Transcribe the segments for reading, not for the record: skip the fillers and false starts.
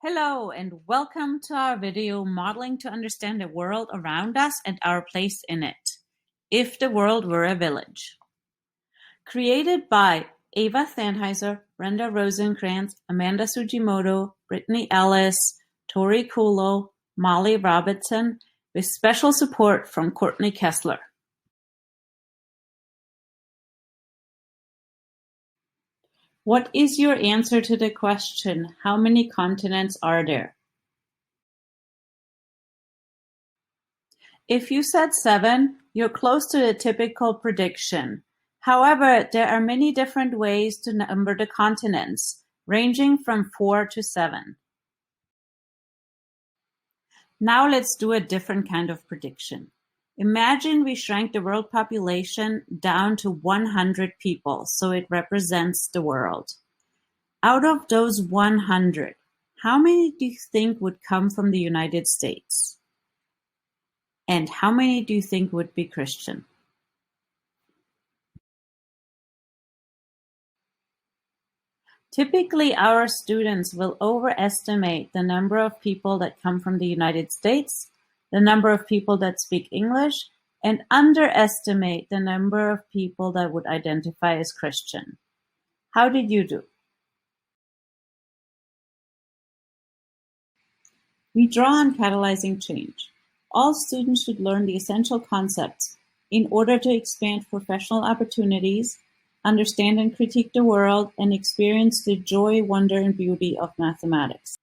Hello and welcome to our video modeling to understand the world around us and our place in it. If the world were a village. Created by Ava Thanheiser, Brenda Rosenkrantz, Amanda Sugimoto, Brittany Ellis, Tori Kulo, Molly Robertson, with special support from Courtney Kessler. What is your answer to the question, how many continents are there? If you said 7, you're close to the typical prediction. However, there are many different ways to number the continents, ranging from 4 to 7. Now let's do a different kind of prediction. Imagine we shrank the world population down to 100 people, so it represents the world. Out of those 100, how many do you think would come from the United States? And how many do you think would be Christian? Typically, our students will overestimate the number of people that come from the United States, the number of people that speak English, and underestimate the number of people that would identify as Christian. How did you do? We draw on catalyzing change. All students should learn the essential concepts in order to expand professional opportunities, understand and critique the world, and experience the joy, wonder, and beauty of mathematics.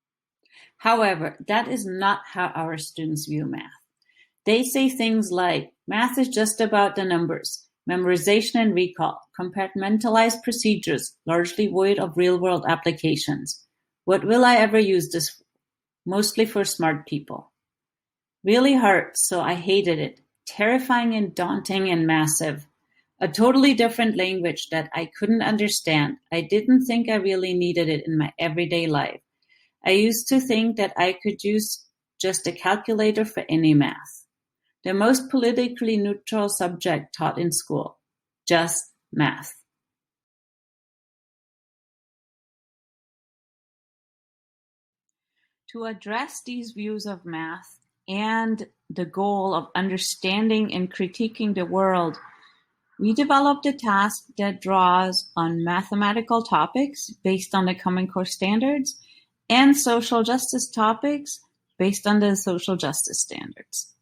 However, that is not how our students view math. They say things like, math is just about the numbers, memorization and recall, compartmentalized procedures, largely void of real-world applications. What will I ever use this for? Mostly for smart people. Really hard, so I hated it. Terrifying and daunting and massive. A totally different language that I couldn't understand. I didn't think I really needed it in my everyday life. I used to think that I could use just a calculator for any math. The most politically neutral subject taught in school. Just math. To address these views of math and the goal of understanding and critiquing the world, we developed a task that draws on mathematical topics based on the Common Core standards and social justice topics based on the social justice standards.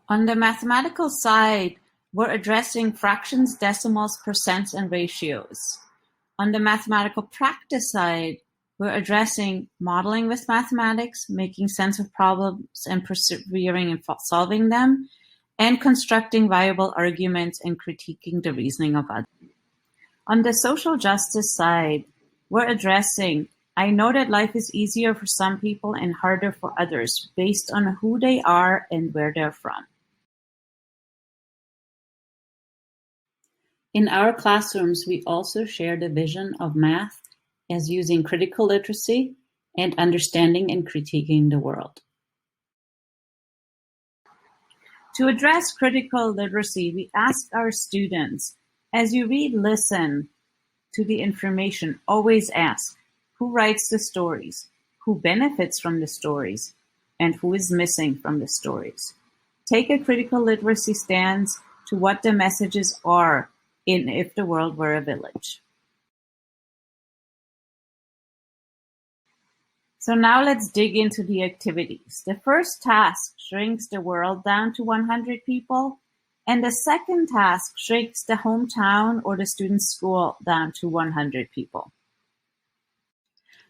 On the mathematical side, we're addressing fractions, decimals, percents, and ratios. On the mathematical practice side, we're addressing modeling with mathematics, making sense of problems and persevering in solving them, and constructing viable arguments and critiquing the reasoning of others. On the social justice side, we're addressing, I know that life is easier for some people and harder for others based on who they are and where they're from. In our classrooms, we also share the vision of math as using critical literacy and understanding and critiquing the world. To address critical literacy, we ask our students, as you read, listen to the information, always ask, who writes the stories, who benefits from the stories, and who is missing from the stories. Take a critical literacy stance to what the messages are in If the World Were a Village. So now let's dig into the activities. The first task shrinks the world down to 100 people, and the second task shrinks the hometown or the student's school down to 100 people.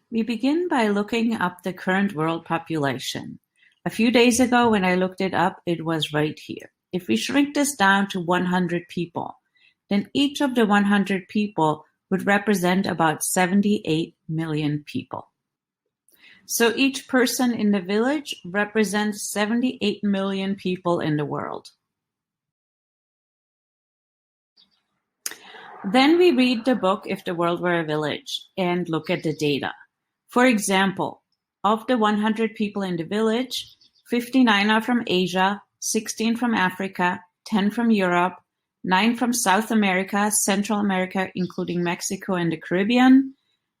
We begin by looking up the current world population. A few days ago when I looked it up, it was right here. If we shrink this down to 100 people, then each of the 100 people would represent about 78 million people. So each person in the village represents 78 million people in the world. Then we read the book If the World Were a Village and look at the data. For example, of the 100 people in the village, 59 are from Asia, 16 from Africa, 10 from Europe, 9 from South America, Central America, including Mexico and the Caribbean,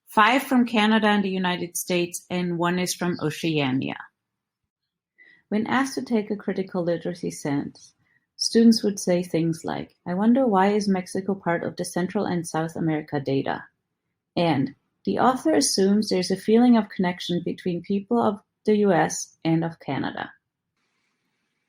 5 from Canada and the United States, and 1 is from Oceania. When asked to take a critical literacy sense, students would say things like, "I wonder why is Mexico part of the Central and South America data?" And, "The author assumes there's a feeling of connection between people of the US and of Canada."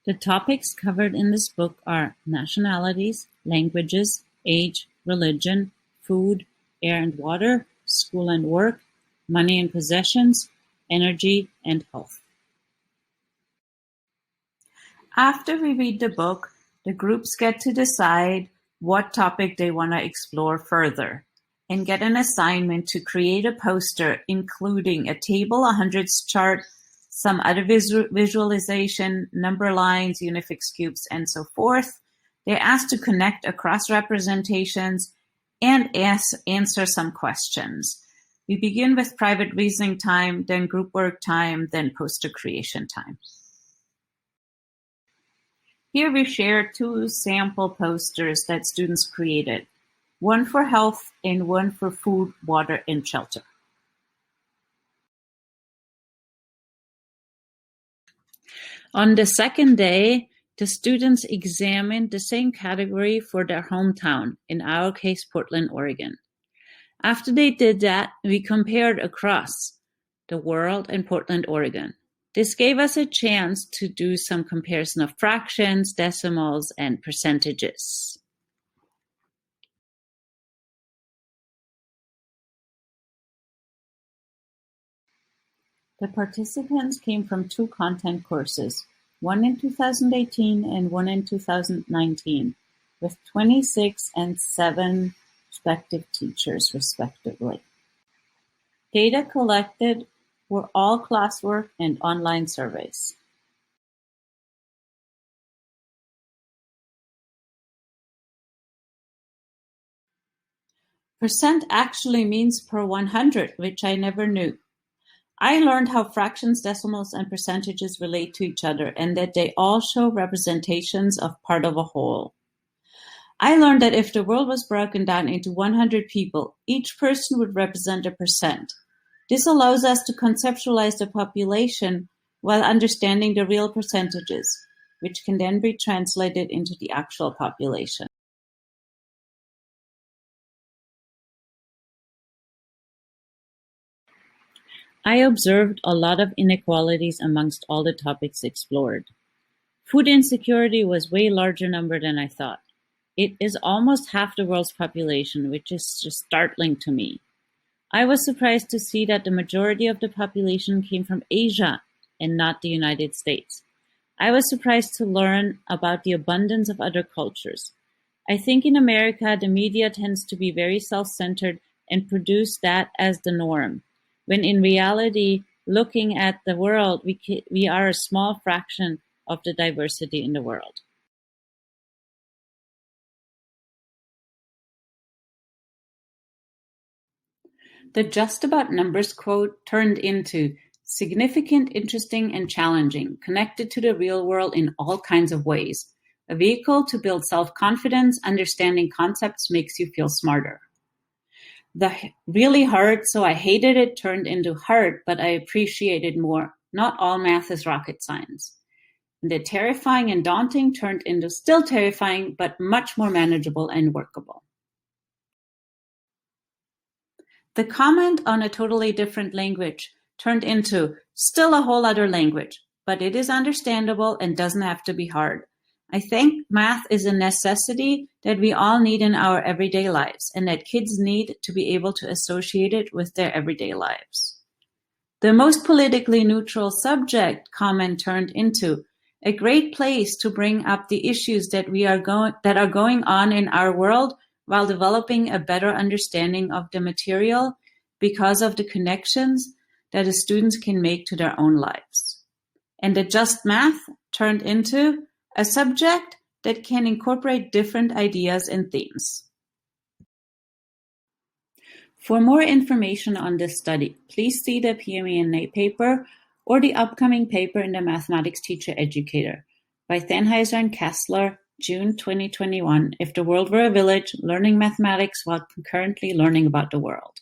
The topics covered in this book are nationalities, languages, age, religion, food, air and water, school and work, money and possessions, energy, and health. After we read the book, the groups get to decide what topic they want to explore further and get an assignment to create a poster including a table, a hundreds chart, some other visualization, number lines, Unifix cubes, and so forth. They're asked to connect across representations and answer some questions. We begin with private reasoning time, then group work time, then poster creation time. Here we share 2 sample posters that students created, one for health and one for food, water, and shelter. On the second day, the students examined the same category for their hometown, in our case, Portland, Oregon. After they did that, we compared across the world and Portland, Oregon. This gave us a chance to do some comparison of fractions, decimals, and percentages. The participants came from 2 content courses, one in 2018 and one in 2019, with 26 and 7 respective teachers, respectively. Data collected were all classwork and online surveys. Percent actually means per 100, which I never knew. I learned how fractions, decimals, and percentages relate to each other and that they all show representations of part of a whole. I learned that if the world was broken down into 100 people, each person would represent a percent. This allows us to conceptualize the population while understanding the real percentages, which can then be translated into the actual population. I observed a lot of inequalities amongst all the topics explored. Food insecurity was way larger number than I thought. It is almost half the world's population, which is just startling to me. I was surprised to see that the majority of the population came from Asia and not the United States. I was surprised to learn about the abundance of other cultures. I think in America, the media tends to be very self-centered and produce that as the norm, when in reality, looking at the world, we are a small fraction of the diversity in the world. The Just About Numbers quote turned into significant, interesting, and challenging, connected to the real world in all kinds of ways. A vehicle to build self-confidence, understanding concepts makes you feel smarter. The really hard, so I hated it turned into hard, but I appreciated more. Not all math is rocket science. And the terrifying and daunting turned into still terrifying, but much more manageable and workable. The comment on a totally different language turned into still a whole other language, but it is understandable and doesn't have to be hard. I think math is a necessity that we all need in our everyday lives and that kids need to be able to associate it with their everyday lives. The most politically neutral subject comment turned into a great place to bring up the issues that are going on in our world while developing a better understanding of the material because of the connections that the students can make to their own lives. And the Just Math turned into a subject that can incorporate different ideas and themes. For more information on this study, please see the PMENA paper or the upcoming paper in the Mathematics Teacher Educator by Thanheiser and Kessler, June 2021, If the World Were a Village, Learning Mathematics while Concurrently Learning About the World.